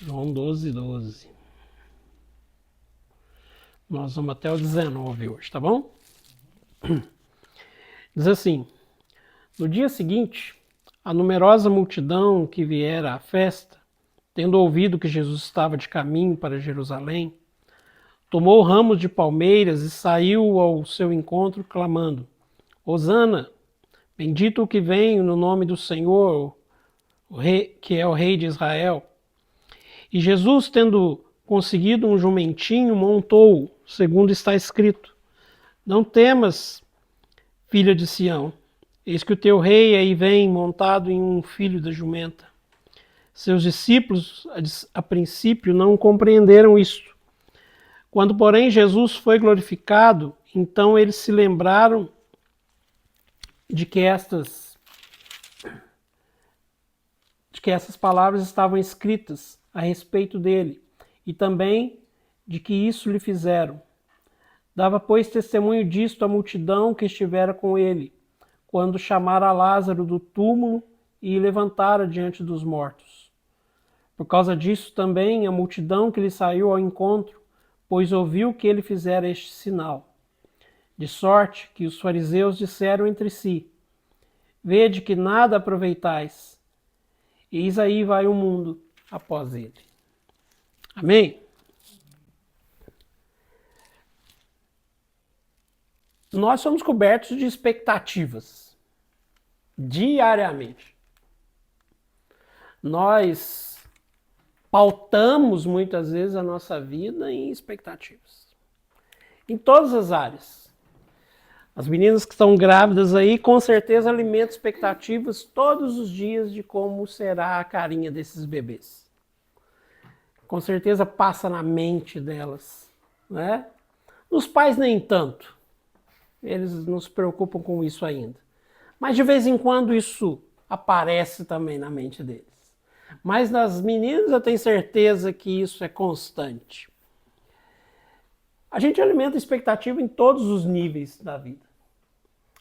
João 12, 12. Nós vamos até o 19 hoje, tá bom? Diz assim: no dia seguinte, a numerosa multidão que viera à festa, tendo ouvido que Jesus estava de caminho para Jerusalém, tomou ramos de palmeiras e saiu ao seu encontro, clamando: Hosana, bendito o que vem no nome do Senhor, o rei, que é o Rei de Israel. E Jesus, tendo conseguido um jumentinho, montou, segundo está escrito: Não temas, filha de Sião, eis que o teu rei aí vem montado em um filho da jumenta. Seus discípulos, a princípio, não compreenderam isto. Quando, porém, Jesus foi glorificado, então eles se lembraram de que essas palavras estavam escritas a respeito dele, e também de que isso lhe fizeram. Dava, pois, testemunho disto a multidão que estivera com ele, quando chamara Lázaro do túmulo e o levantara diante dos mortos. Por causa disso também a multidão que lhe saiu ao encontro, pois ouviu que ele fizera este sinal. De sorte que os fariseus disseram entre si: Vede que nada aproveitais. Eis aí vai o mundo após ele. Amém? Nós somos cobertos de expectativas diariamente. Nós pautamos muitas vezes a nossa vida em expectativas. Em todas as áreas. As meninas que estão grávidas aí, com certeza alimentam expectativas todos os dias de como será a carinha desses bebês. Com certeza passa na mente delas, né? Os pais nem tanto. Eles não se preocupam com isso ainda. Mas de vez em quando isso aparece também na mente deles. Mas nas meninas eu tenho certeza que isso é constante. A gente alimenta expectativa em todos os níveis da vida.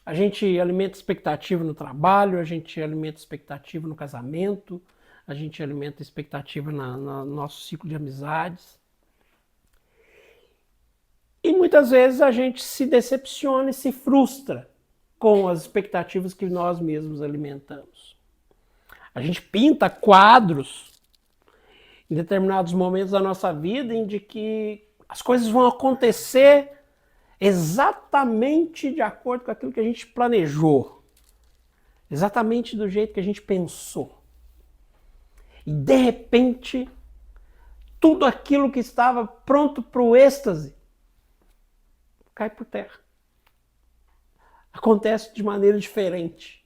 A gente alimenta expectativa no trabalho, a gente alimenta expectativa no casamento, a gente alimenta expectativa no nosso ciclo de amizades. E muitas vezes a gente se decepciona e se frustra com as expectativas que nós mesmos alimentamos. A gente pinta quadros em determinados momentos da nossa vida em que as coisas vão acontecer exatamente de acordo com aquilo que a gente planejou. Exatamente do jeito que a gente pensou. E de repente, tudo aquilo que estava pronto para o êxtase cai por terra. Acontece de maneira diferente.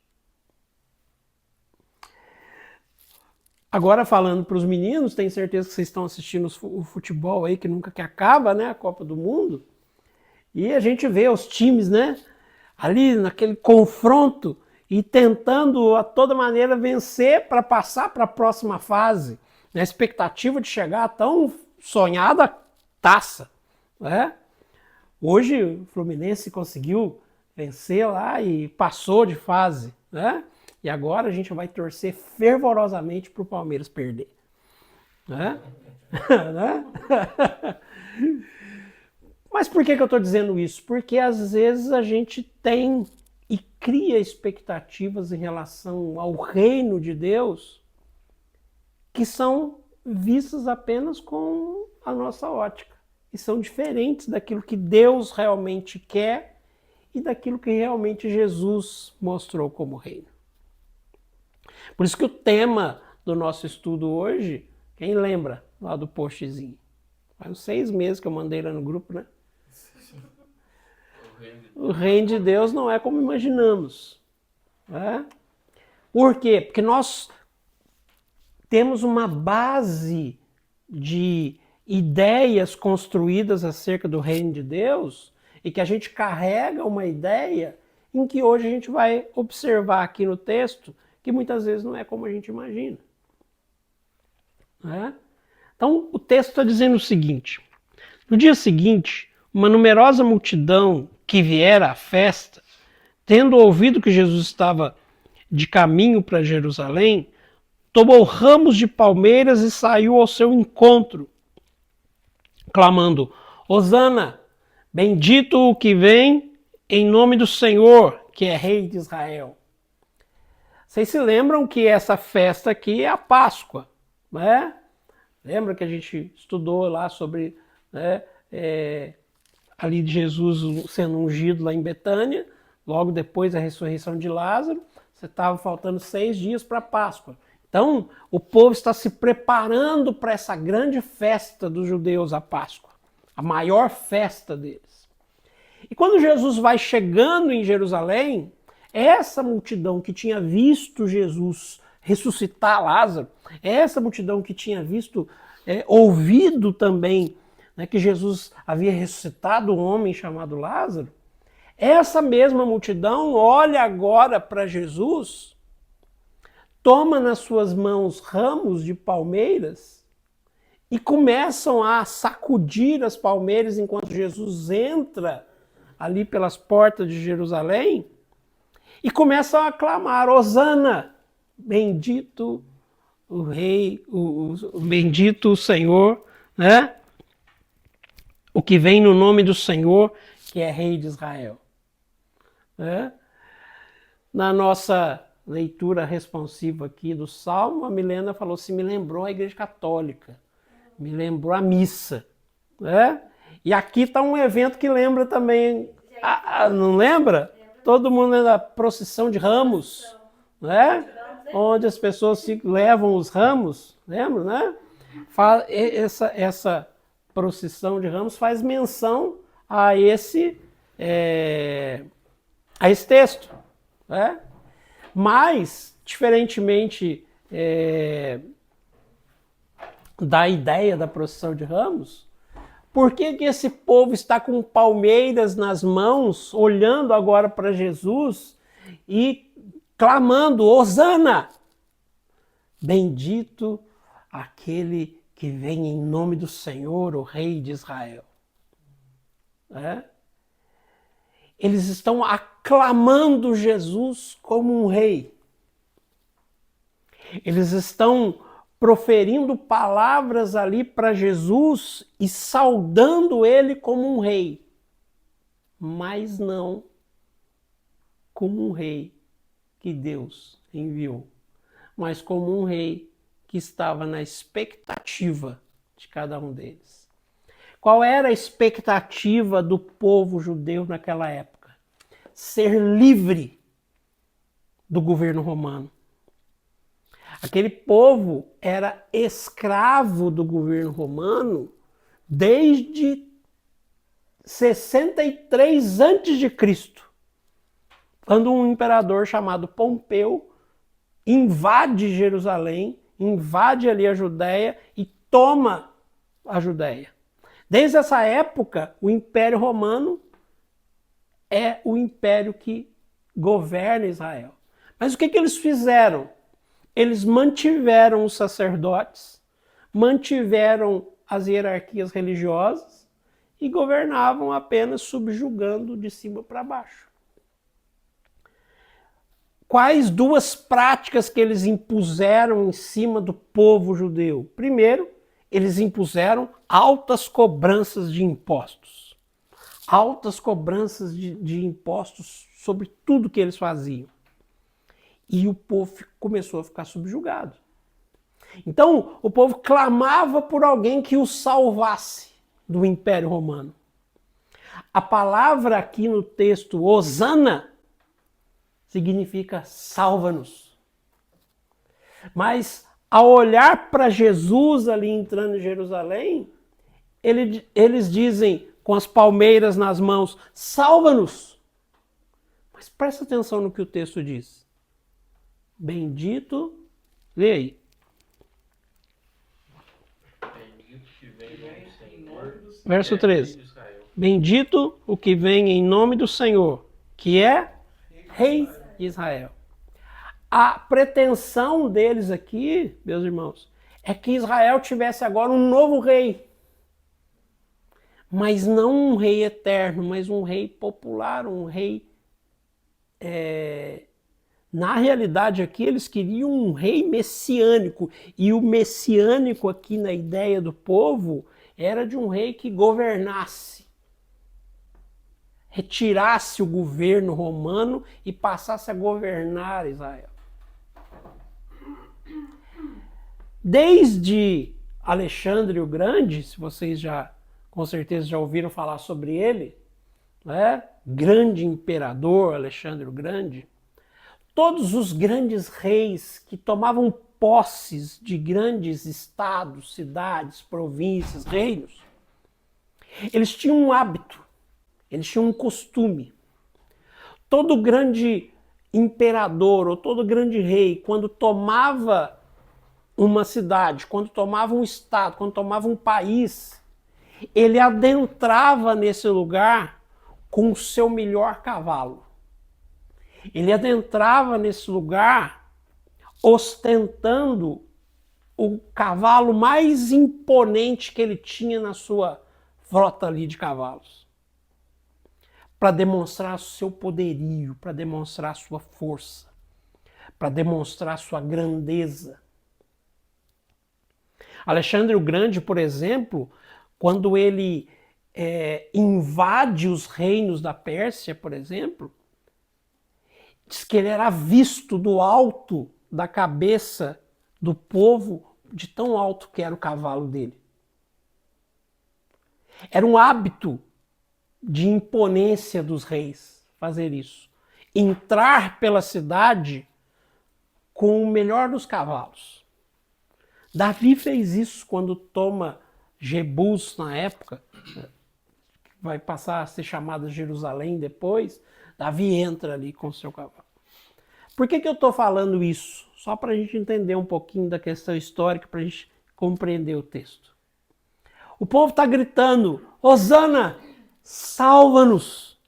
Agora, falando para os meninos, tenho certeza que vocês estão assistindo o futebol aí, que nunca que acaba, né? A Copa do Mundo. E a gente vê os times, né? Ali naquele confronto e tentando a toda maneira vencer para passar para a próxima fase. Na expectativa de chegar à tão sonhada taça, né? Hoje o Fluminense conseguiu vencer lá e passou de fase, né? E agora a gente vai torcer fervorosamente para o Palmeiras perder. Né? Mas por que eu estou dizendo isso? Porque às vezes a gente tem e cria expectativas em relação ao reino de Deus que são vistas apenas com a nossa ótica. E são diferentes daquilo que Deus realmente quer e daquilo que realmente Jesus mostrou como reino. Por isso que o tema do nosso estudo hoje, quem lembra lá do postzinho? Faz uns 6 meses que eu mandei lá no grupo, né? O reino de Deus não é como imaginamos. Né? Por quê? Porque nós temos uma base de ideias construídas acerca do reino de Deus e que a gente carrega uma ideia em que hoje a gente vai observar aqui no texto que muitas vezes não é como a gente imagina. Né? Então o texto está dizendo o seguinte: no dia seguinte, uma numerosa multidão que viera à festa, tendo ouvido que Jesus estava de caminho para Jerusalém, tomou ramos de palmeiras e saiu ao seu encontro, clamando: Hosana, bendito o que vem em nome do Senhor, que é Rei de Israel. Vocês se lembram que essa festa aqui é a Páscoa, né? Lembra que a gente estudou lá sobre, né, ali de Jesus sendo ungido lá em Betânia, logo depois da ressurreição de Lázaro, você estava faltando 6 dias para a Páscoa. Então, o povo está se preparando para essa grande festa dos judeus, a Páscoa, a maior festa deles. E quando Jesus vai chegando em Jerusalém, essa multidão que tinha visto Jesus ressuscitar Lázaro, essa multidão que tinha visto, ouvido também, né, que Jesus havia ressuscitado um homem chamado Lázaro, essa mesma multidão olha agora para Jesus, toma nas suas mãos ramos de palmeiras e começam a sacudir as palmeiras enquanto Jesus entra ali pelas portas de Jerusalém e começam a clamar: Hosana, bendito o Rei, bendito o Senhor, né? O que vem no nome do Senhor, que é Rei de Israel. Né? Na nossa leitura responsiva aqui do Salmo, a Milena falou assim, me lembrou a Igreja Católica, me lembrou a missa. Né? E aqui está um evento que lembra também, não lembra? Todo mundo lembra da procissão de ramos, né? Onde as pessoas levam os ramos, lembra, né? Essa procissão de ramos faz menção a esse texto, né? Mas, diferentemente da ideia da procissão de ramos, por que esse povo está com palmeiras nas mãos, olhando agora para Jesus e clamando: Hosana, bendito aquele que vem em nome do Senhor, o Rei de Israel. Eles estão aclamando Jesus como um rei. Eles estão proferindo palavras ali para Jesus e saudando ele como um rei, mas não como um rei que Deus enviou, mas como um rei que estava na expectativa de cada um deles. Qual era a expectativa do povo judeu naquela época? Ser livre do governo romano. Aquele povo era escravo do governo romano desde 63 a.C., quando um imperador chamado Pompeu invade Jerusalém, invade ali a Judéia e toma a Judéia. Desde essa época, o Império Romano é o império que governa Israel. Mas o que eles fizeram? Eles mantiveram os sacerdotes, mantiveram as hierarquias religiosas e governavam apenas subjugando de cima para baixo. Quais duas práticas que eles impuseram em cima do povo judeu? Primeiro, eles impuseram altas cobranças de impostos. Altas cobranças de impostos sobre tudo que eles faziam. E o povo começou a ficar subjugado. Então, o povo clamava por alguém que o salvasse do Império Romano. A palavra aqui no texto, Hosana, significa salva-nos. Mas, ao olhar para Jesus ali entrando em Jerusalém, eles dizem, com as palmeiras nas mãos, salva-nos. Mas presta atenção no que o texto diz. Bendito, lê aí. Bendito que vem do Senhor. Verso 13. Bendito o que vem em nome do Senhor, que é Rei de Israel. A pretensão deles aqui, meus irmãos, é que Israel tivesse agora um novo rei. Mas não um rei eterno, mas um rei popular, um rei Na realidade aqui eles queriam um rei messiânico, e o messiânico aqui na ideia do povo era de um rei que governasse, retirasse o governo romano e passasse a governar Israel. Desde Alexandre o Grande, se vocês já com certeza já ouviram falar sobre ele, né? Grande imperador Alexandre o Grande, todos os grandes reis que tomavam posses de grandes estados, cidades, províncias, reinos, eles tinham um hábito, eles tinham um costume. Todo grande imperador ou todo grande rei, quando tomava uma cidade, quando tomava um estado, quando tomava um país, ele adentrava nesse lugar com o seu melhor cavalo. Ele adentrava nesse lugar ostentando o cavalo mais imponente que ele tinha na sua frota ali de cavalos, para demonstrar o seu poderio, para demonstrar a sua força, para demonstrar a sua grandeza. Alexandre o Grande, por exemplo, quando ele invade os reinos da Pérsia, por exemplo, diz que ele era visto do alto da cabeça do povo, de tão alto que era o cavalo dele. Era um hábito de imponência dos reis fazer isso. Entrar pela cidade com o melhor dos cavalos. Davi fez isso quando toma Jebus na época, vai passar a ser chamada Jerusalém depois. Davi entra ali com o seu cavalo. Por que eu estou falando isso? Só para a gente entender um pouquinho da questão histórica, para a gente compreender o texto. O povo está gritando, Hosana, salva-nos!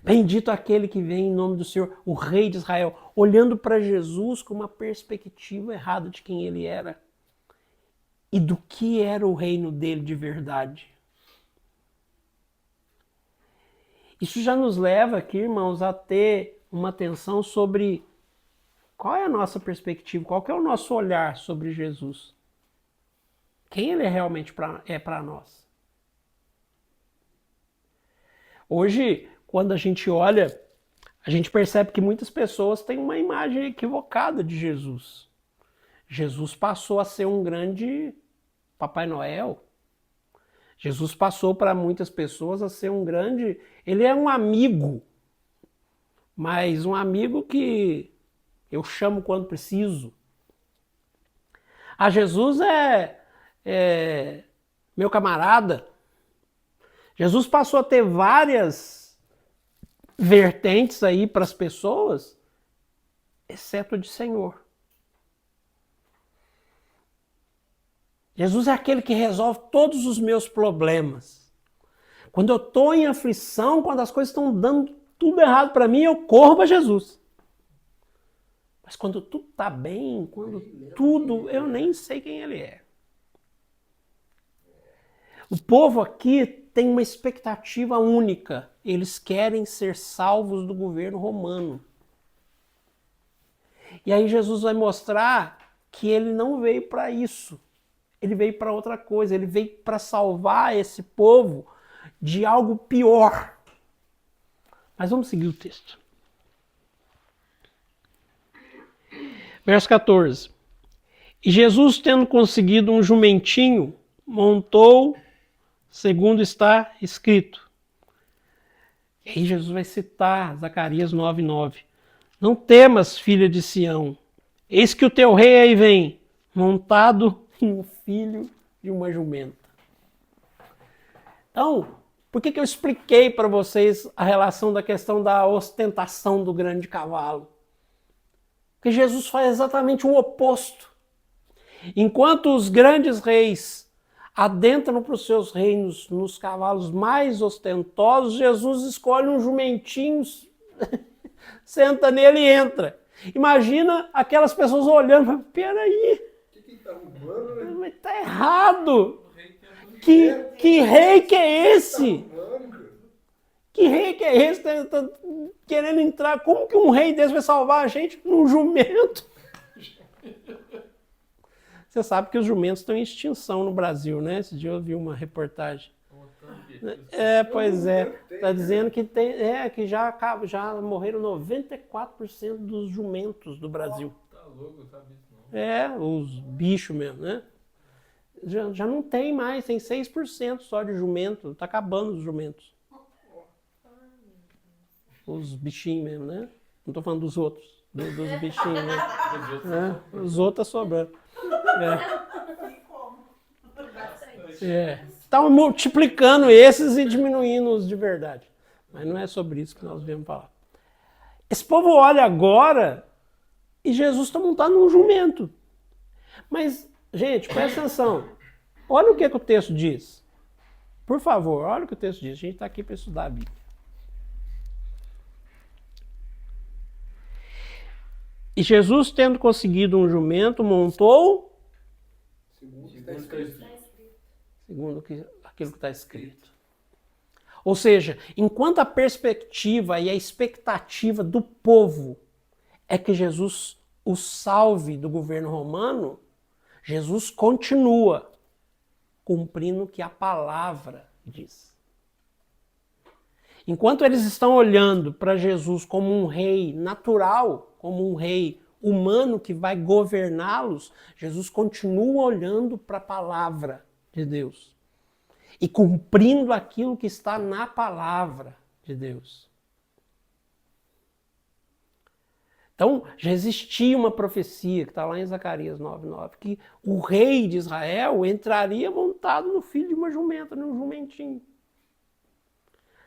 Bendito aquele que vem em nome do Senhor, o Rei de Israel, olhando para Jesus com uma perspectiva errada de quem ele era e do que era o reino dele de verdade. Isso já nos leva aqui, irmãos, a ter uma atenção sobre qual é a nossa perspectiva, qual que é o nosso olhar sobre Jesus. Quem ele realmente é para nós. Hoje, quando a gente olha, a gente percebe que muitas pessoas têm uma imagem equivocada de Jesus. Jesus passou a ser um grande Papai Noel. Jesus passou para muitas pessoas a ser um grande... Ele é um amigo, mas um amigo que eu chamo quando preciso. Jesus é meu camarada. Jesus passou a ter várias vertentes aí para as pessoas, exceto de Senhor. Jesus é aquele que resolve todos os meus problemas. Quando eu estou em aflição, quando as coisas estão dando tudo errado para mim, eu corro para Jesus. Mas quando tudo está bem, quando tudo, eu nem sei quem ele é. O povo aqui tem uma expectativa única. Eles querem ser salvos do governo romano. E aí Jesus vai mostrar que ele não veio para isso. Ele veio para outra coisa. Ele veio para salvar esse povo de algo pior. Mas vamos seguir o texto. Verso 14. E Jesus, tendo conseguido um jumentinho, montou, segundo está escrito. E aí Jesus vai citar Zacarias 9:9. Não temas, filha de Sião, eis que o teu rei aí vem, montado em um filho de uma jumenta. Então, por que eu expliquei para vocês a relação da questão da ostentação do grande cavalo? Porque Jesus faz exatamente o oposto. Enquanto os grandes reis adentram para os seus reinos nos cavalos mais ostentosos, Jesus escolhe um jumentinho, senta nele e entra. Imagina aquelas pessoas olhando, peraí, que tá arrumando, né? mas tá errado. Que rei que é esse? Que rei que é esse? Tá querendo entrar. Como que um rei desse vai salvar a gente num jumento? Você sabe que os jumentos estão em extinção no Brasil, né? Esse dia eu vi uma reportagem. Pois é. Está dizendo que que já morreram 94% dos jumentos do Brasil. Tá louco, não sabe isso não. Os bichos mesmo, né? Já não tem mais, tem 6% só de jumento. Está acabando os jumentos. Os bichinhos mesmo, né? Não estou falando dos outros, dos bichinhos, né? Os outros estão sobrando. Estão multiplicando esses e diminuindo os de verdade. Mas não é sobre isso que nós viemos falar. Esse povo olha agora e Jesus está montado num jumento. Mas, gente, presta atenção. Olha o que o texto diz. Por favor, olha o que o texto diz. A gente está aqui para estudar a Bíblia. E Jesus, tendo conseguido um jumento, montou... Segundo aquilo que está escrito. Ou seja, enquanto a perspectiva e a expectativa do povo é que Jesus o salve do governo romano, Jesus continua cumprindo o que a palavra diz. Enquanto eles estão olhando para Jesus como um rei natural, como um rei humano que vai governá-los, Jesus continua olhando para a palavra de Deus e cumprindo aquilo que está na palavra de Deus. Então, já existia uma profecia, que está lá em Zacarias 9:9, que o rei de Israel entraria montado no filho de uma jumenta, num jumentinho.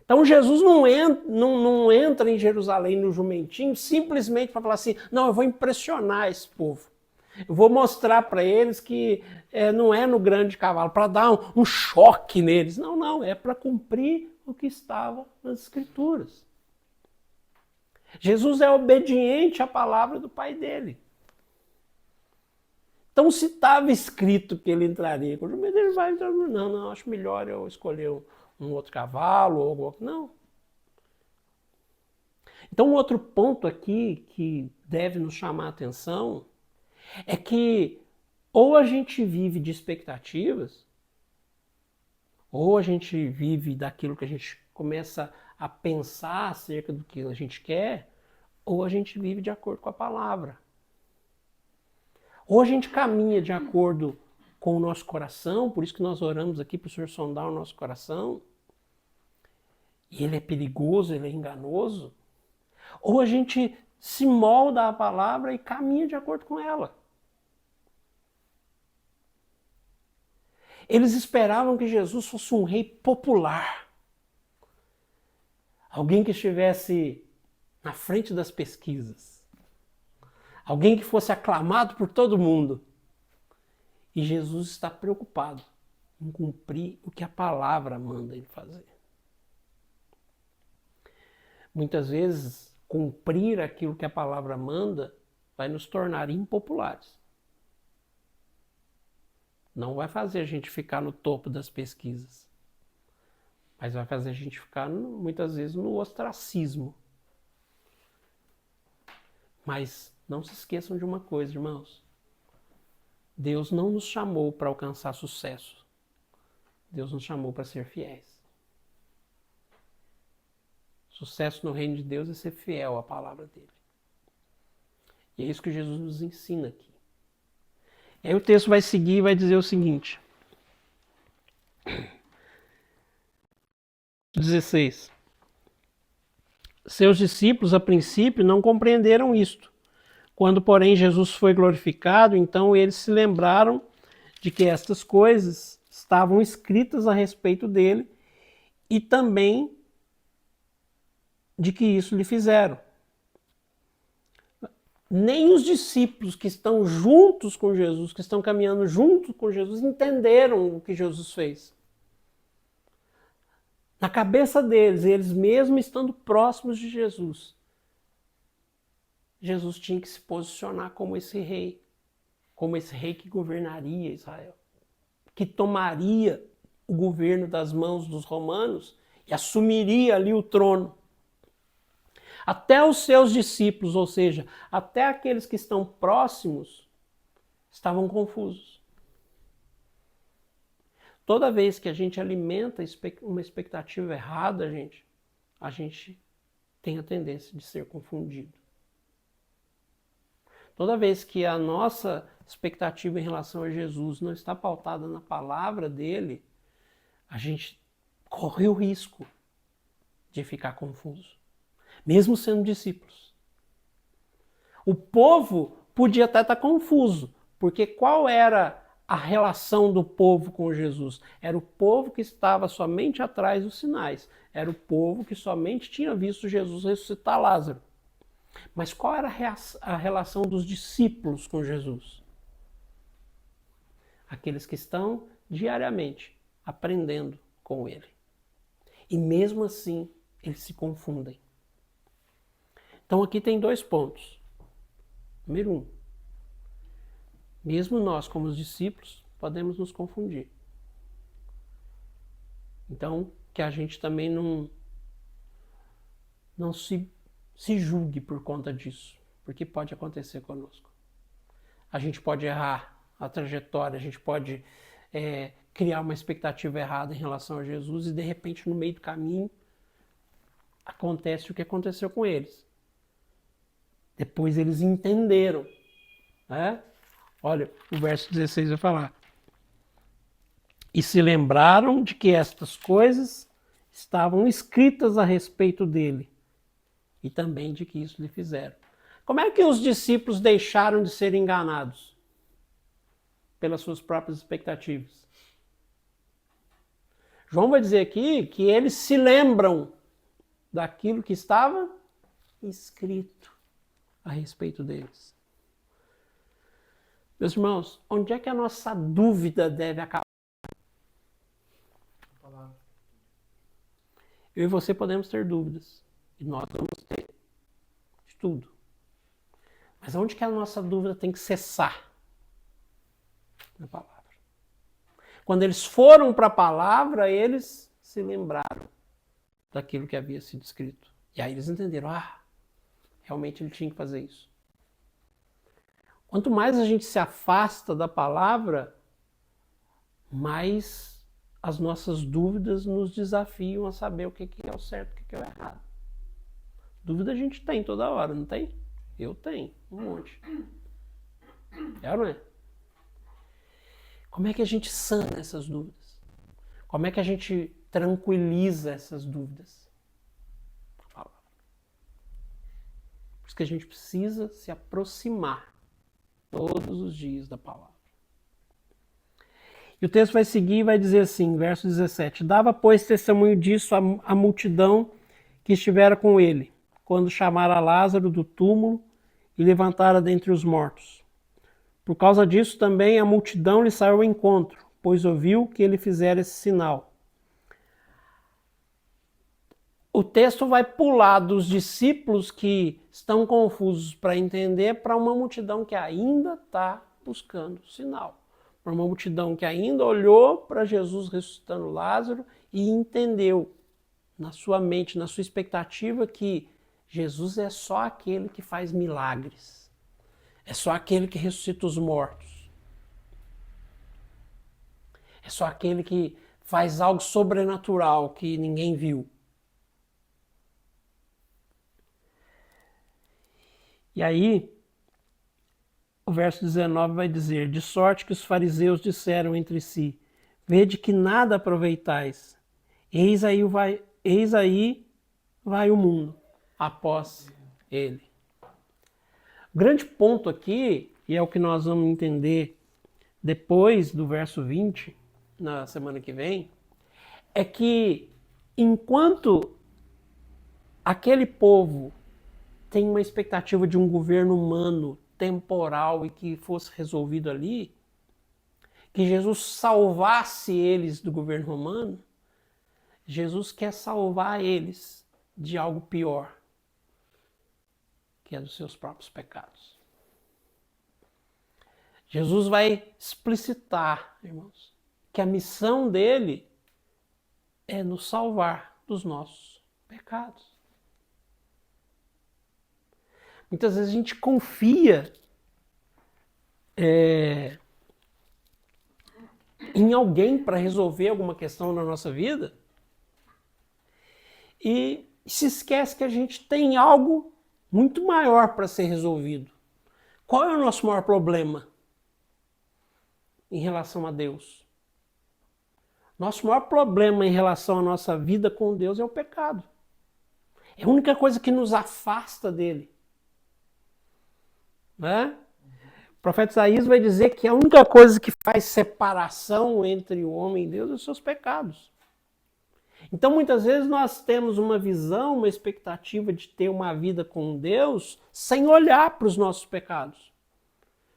Então, Jesus não entra em Jerusalém no jumentinho simplesmente para falar assim, não, eu vou impressionar esse povo. Eu vou mostrar para eles que não é no grande cavalo, para dar um choque neles. Não, é para cumprir o que estava nas Escrituras. Jesus é obediente à palavra do Pai dele. Então, se estava escrito que ele entraria com o jumento, ele vai entrar. Não, acho melhor eu escolher um outro cavalo ou algo. Não. Então, um outro ponto aqui que deve nos chamar a atenção é que ou a gente vive de expectativas, ou a gente vive daquilo que a gente começa a pensar acerca do que a gente quer, ou a gente vive de acordo com a palavra. Ou a gente caminha de acordo com o nosso coração, por isso que nós oramos aqui para o Senhor sondar o nosso coração, e ele é perigoso, ele é enganoso, ou a gente se molda à palavra e caminha de acordo com ela. Eles esperavam que Jesus fosse um rei popular. Alguém que estivesse na frente das pesquisas. Alguém que fosse aclamado por todo mundo. E Jesus está preocupado em cumprir o que a palavra manda ele fazer. Muitas vezes, cumprir aquilo que a palavra manda vai nos tornar impopulares. Não vai fazer a gente ficar no topo das pesquisas, mas vai fazer a gente ficar, muitas vezes, no ostracismo. Mas não se esqueçam de uma coisa, irmãos. Deus não nos chamou para alcançar sucesso. Deus nos chamou para ser fiéis. Sucesso no reino de Deus é ser fiel à palavra dele. E é isso que Jesus nos ensina aqui. Aí o texto vai seguir e vai dizer o seguinte. 16. Seus discípulos, a princípio, não compreenderam isto. Quando, porém, Jesus foi glorificado, então eles se lembraram de que estas coisas estavam escritas a respeito dele e também de que isso lhe fizeram. Nem os discípulos que estão juntos com Jesus, que estão caminhando junto com Jesus, entenderam o que Jesus fez. Na cabeça deles, eles mesmos estando próximos de Jesus, Jesus tinha que se posicionar como esse rei que governaria Israel, que tomaria o governo das mãos dos romanos e assumiria ali o trono. Até os seus discípulos, ou seja, até aqueles que estão próximos, estavam confusos. Toda vez que a gente alimenta uma expectativa errada, a gente tem a tendência de ser confundido. Toda vez que a nossa expectativa em relação a Jesus não está pautada na palavra dele, a gente corre o risco de ficar confuso, mesmo sendo discípulos. O povo podia até estar confuso, porque qual era a relação do povo com Jesus? Era o povo que estava somente atrás dos sinais. Era o povo que somente tinha visto Jesus ressuscitar Lázaro. Mas qual era a relação dos discípulos com Jesus? Aqueles que estão diariamente aprendendo com ele. E mesmo assim, eles se confundem. Então aqui tem 2 pontos. Número 1. Mesmo nós, como os discípulos, podemos nos confundir. Então, que a gente também não se julgue por conta disso, porque pode acontecer conosco. A gente pode errar a trajetória, a gente pode criar uma expectativa errada em relação a Jesus e de repente no meio do caminho acontece o que aconteceu com eles. Depois eles entenderam, né? Olha, o verso 16 vai falar. E se lembraram de que estas coisas estavam escritas a respeito dele e também de que isso lhe fizeram. Como é que os discípulos deixaram de ser enganados? Pelas suas próprias expectativas. João vai dizer aqui que eles se lembram daquilo que estava escrito a respeito deles. Meus irmãos, onde é que a nossa dúvida deve acabar? Eu e você podemos ter dúvidas. E nós vamos ter de tudo. Mas onde que a nossa dúvida tem que cessar? Na palavra. Quando eles foram para a palavra, eles se lembraram daquilo que havia sido escrito. E aí eles entenderam, realmente ele tinha que fazer isso. Quanto mais a gente se afasta da palavra, mais as nossas dúvidas nos desafiam a saber o que é o certo e o que é o errado. Dúvida a gente tem toda hora, não tem? Eu tenho, um monte. É ou não é? Como é que a gente sana essas dúvidas? Como é que a gente tranquiliza essas dúvidas? Por isso que a gente precisa se aproximar todos os dias da palavra. E o texto vai seguir e vai dizer assim, verso 17. Dava, pois, testemunho disso à multidão que estivera com ele, quando chamara Lázaro do túmulo e levantara dentre os mortos. Por causa disso também a multidão lhe saiu ao encontro, pois ouviu que ele fizera esse sinal. O texto vai pular dos discípulos que estão confusos para entender para uma multidão que ainda está buscando sinal. Para uma multidão que ainda olhou para Jesus ressuscitando Lázaro e entendeu na sua mente, na sua expectativa, que Jesus é só aquele que faz milagres. É só aquele que ressuscita os mortos. É só aquele que faz algo sobrenatural que ninguém viu. E aí, o verso 19 vai dizer, de sorte que os fariseus disseram entre si, vede que nada aproveitais, eis aí vai o mundo após ele. O grande ponto aqui, e é o que nós vamos entender depois do verso 20, na semana que vem, é que enquanto aquele povo tem uma expectativa de um governo humano, temporal e que fosse resolvido ali, que Jesus salvasse eles do governo romano, Jesus quer salvar eles de algo pior, que é dos seus próprios pecados. Jesus vai explicitar, irmãos, que a missão dele é nos salvar dos nossos pecados. Muitas vezes a gente confia em alguém para resolver alguma questão na nossa vida e se esquece que a gente tem algo muito maior para ser resolvido. Qual é o nosso maior problema em relação a Deus? Nosso maior problema em relação à nossa vida com Deus é o pecado. É a única coisa que nos afasta dele. Né? O profeta Isaías vai dizer que a única coisa que faz separação entre o homem e Deus é os seus pecados. Então, muitas vezes nós temos uma visão, uma expectativa de ter uma vida com Deus sem olhar para os nossos pecados.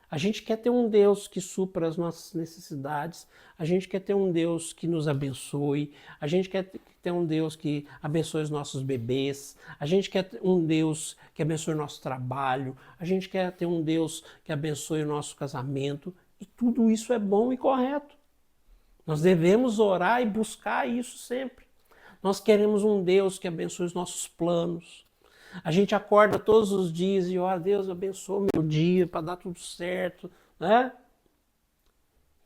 A gente quer ter um Deus que supra as nossas necessidades, a gente quer ter um Deus que nos abençoe, a gente quer ter um Deus que abençoe os nossos bebês, a gente quer ter um Deus que abençoe o nosso trabalho, a gente quer ter um Deus que abençoe o nosso casamento, e tudo isso é bom e correto. Nós devemos orar e buscar isso sempre. Nós queremos um Deus que abençoe os nossos planos. A gente acorda todos os dias e ora, Deus abençoe meu dia para dar tudo certo, né?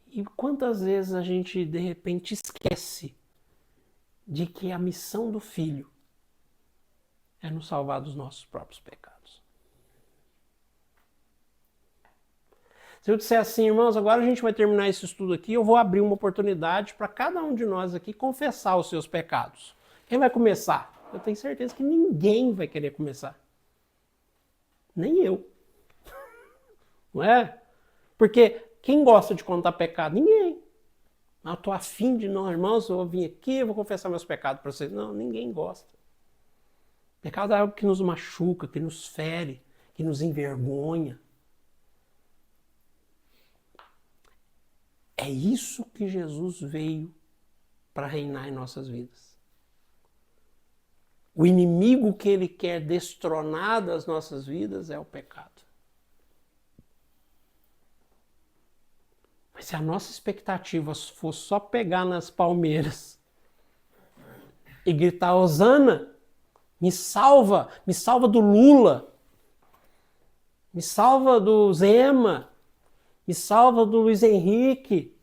E quantas vezes a gente de repente esquece de que a missão do Filho é nos salvar dos nossos próprios pecados. Se eu disser assim, irmãos, agora a gente vai terminar esse estudo aqui, eu vou abrir uma oportunidade para cada um de nós aqui confessar os seus pecados. Quem vai começar? Eu tenho certeza que ninguém vai querer começar. Nem eu. Não é? Porque quem gosta de contar pecado? Ninguém. Eu estou afim de, não, irmãos, eu vou vir aqui, eu vou confessar meus pecados para vocês. Não, ninguém gosta. Pecado é algo que nos machuca, que nos fere, que nos envergonha. É isso que Jesus veio para reinar em nossas vidas. O inimigo que ele quer destronar das nossas vidas é o pecado. Mas se a nossa expectativa for só pegar nas palmeiras e gritar, Hosana, me salva do Lula, me salva do Zema, me salva do Luiz Henrique,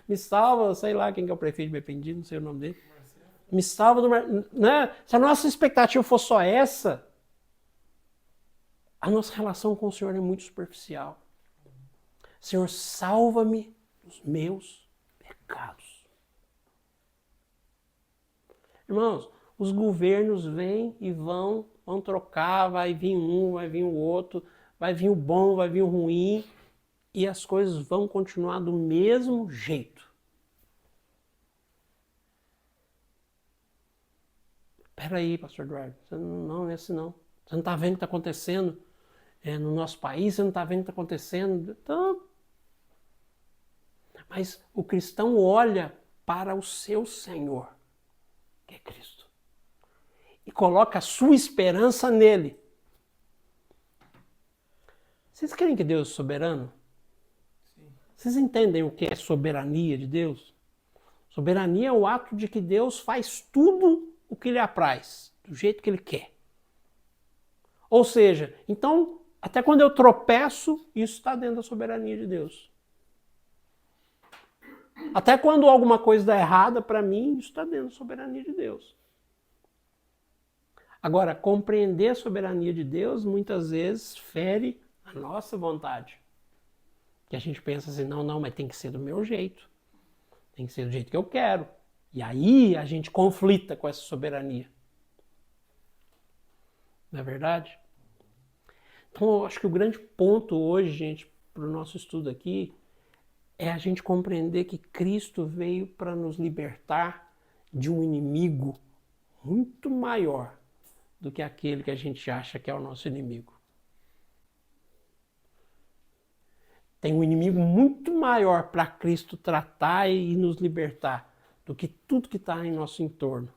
me salva, sei lá quem que é o prefeito de Bependi, não sei o nome dele. Me salva do... Né? Se a nossa expectativa for só essa, a nossa relação com o Senhor é muito superficial. Senhor, salva-me dos meus pecados. Irmãos, os governos vêm e vão trocar, vai vir um, vai vir o outro, vai vir o bom, vai vir o ruim, e as coisas vão continuar do mesmo jeito. Peraí, pastor Eduardo, não é assim não. Você não está vendo o que está acontecendo no nosso país, você não está vendo o que está acontecendo. Então, mas o cristão olha para o seu Senhor, que é Cristo, e coloca a sua esperança nele. Vocês creem que Deus é soberano? Sim. Vocês entendem o que é soberania de Deus? Soberania é o ato de que Deus faz tudo o que lhe apraz, do jeito que ele quer. Ou seja, então, até quando eu tropeço, isso está dentro da soberania de Deus. Até quando alguma coisa dá errada para mim, isso está dentro da soberania de Deus. Agora, compreender a soberania de Deus muitas vezes fere a nossa vontade. Que a gente pensa assim, não, mas tem que ser do meu jeito. Tem que ser do jeito que eu quero. E aí a gente conflita com essa soberania. Não é verdade? Então eu acho que o grande ponto hoje, gente, para o nosso estudo aqui, é a gente compreender que Cristo veio para nos libertar de um inimigo muito maior do que aquele que a gente acha que é o nosso inimigo. Tem um inimigo muito maior para Cristo tratar e nos libertar do que tudo que está em nosso entorno.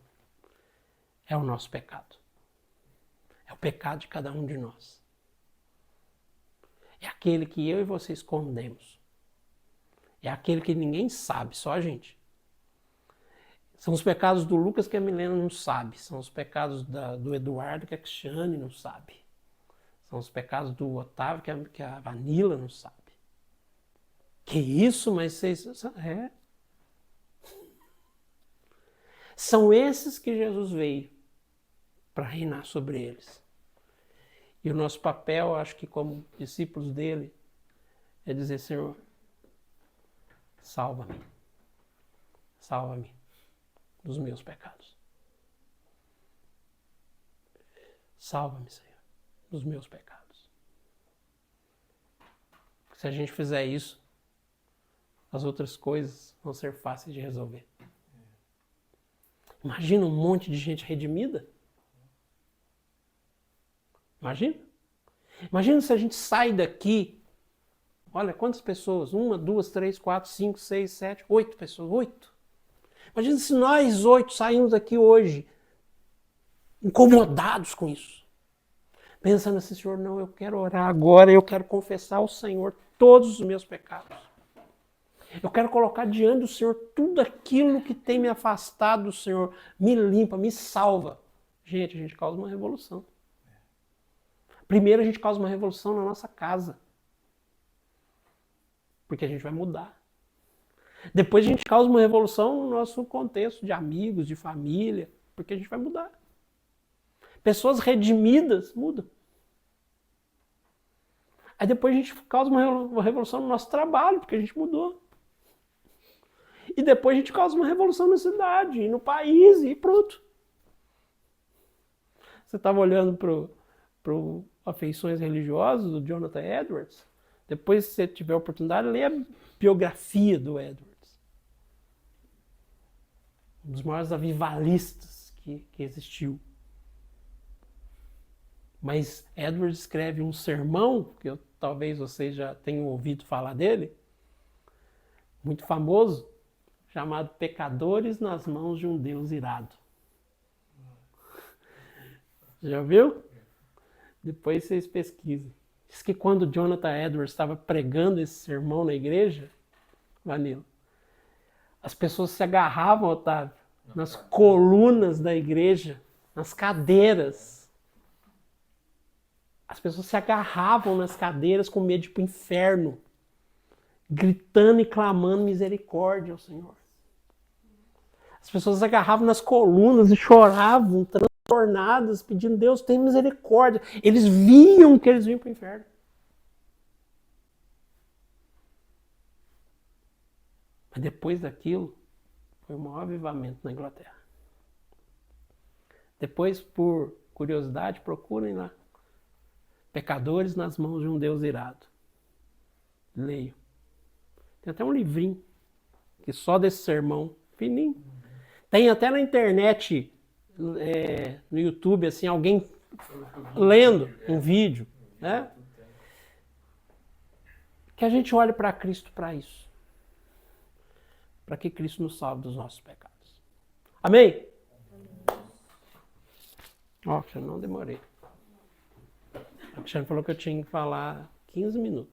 É o nosso pecado. É o pecado de cada um de nós. É aquele que eu e você escondemos. É aquele que ninguém sabe, só a gente. São os pecados do Lucas que a Milena não sabe. São os pecados do Eduardo que a Cristiane não sabe. São os pecados do Otávio que a Vanilla não sabe. Que isso, mas vocês... É. São esses que Jesus veio para reinar sobre eles. E o nosso papel, acho que como discípulos dele, é dizer, Senhor, salva-me. Salva-me dos meus pecados. Salva-me, Senhor, dos meus pecados. Se a gente fizer isso, as outras coisas vão ser fáceis de resolver. Imagina um monte de gente redimida. Imagina. Imagina se a gente sai daqui. Olha, quantas pessoas? 1, 2, 3, 4, 5, 6, 7, 8 pessoas. 8. Imagina se nós 8 saímos daqui hoje incomodados com isso. Pensando assim, Senhor, não, eu quero orar agora, eu quero confessar ao Senhor todos os meus pecados. Eu quero colocar diante do Senhor tudo aquilo que tem me afastado do Senhor. Me limpa, me salva. Gente, a gente causa uma revolução. Primeiro a gente causa uma revolução na nossa casa. Porque a gente vai mudar. Depois a gente causa uma revolução no nosso contexto de amigos, de família. Porque a gente vai mudar. Pessoas redimidas mudam. Aí depois a gente causa uma revolução no nosso trabalho, porque a gente mudou. E depois a gente causa uma revolução na cidade, e no país, e pronto. Você estava olhando para Afeições Religiosas, do Jonathan Edwards. Depois, se você tiver a oportunidade, leia a biografia do Edwards. Um dos maiores avivalistas que existiu. Mas Edwards escreve um sermão, que talvez vocês já tenham ouvido falar dele, muito famoso, chamado Pecadores nas Mãos de um Deus Irado. Já viu? Depois vocês pesquisem. Diz que quando Jonathan Edwards estava pregando esse sermão na igreja, Vanilla, as pessoas se agarravam, Otávio, nas colunas da igreja, nas cadeiras. As pessoas se agarravam nas cadeiras com medo de ir para o inferno, gritando e clamando misericórdia ao Senhor. As pessoas se agarravam nas colunas e choravam, transtornadas, pedindo, Deus, tem misericórdia. Eles viam que eles iam para o inferno. Mas depois daquilo, foi o maior avivamento na Inglaterra. Depois, por curiosidade, procurem lá. Pecadores nas mãos de um Deus irado. Leio. Tem até um livrinho, que só desse sermão, fininho. Tem até na internet, no YouTube, assim, alguém lendo um vídeo, né? Que a gente olhe para Cristo para isso. Para que Cristo nos salve dos nossos pecados. Amém? Ó, já não demorei. A Cristiane falou que eu tinha que falar 15 minutos.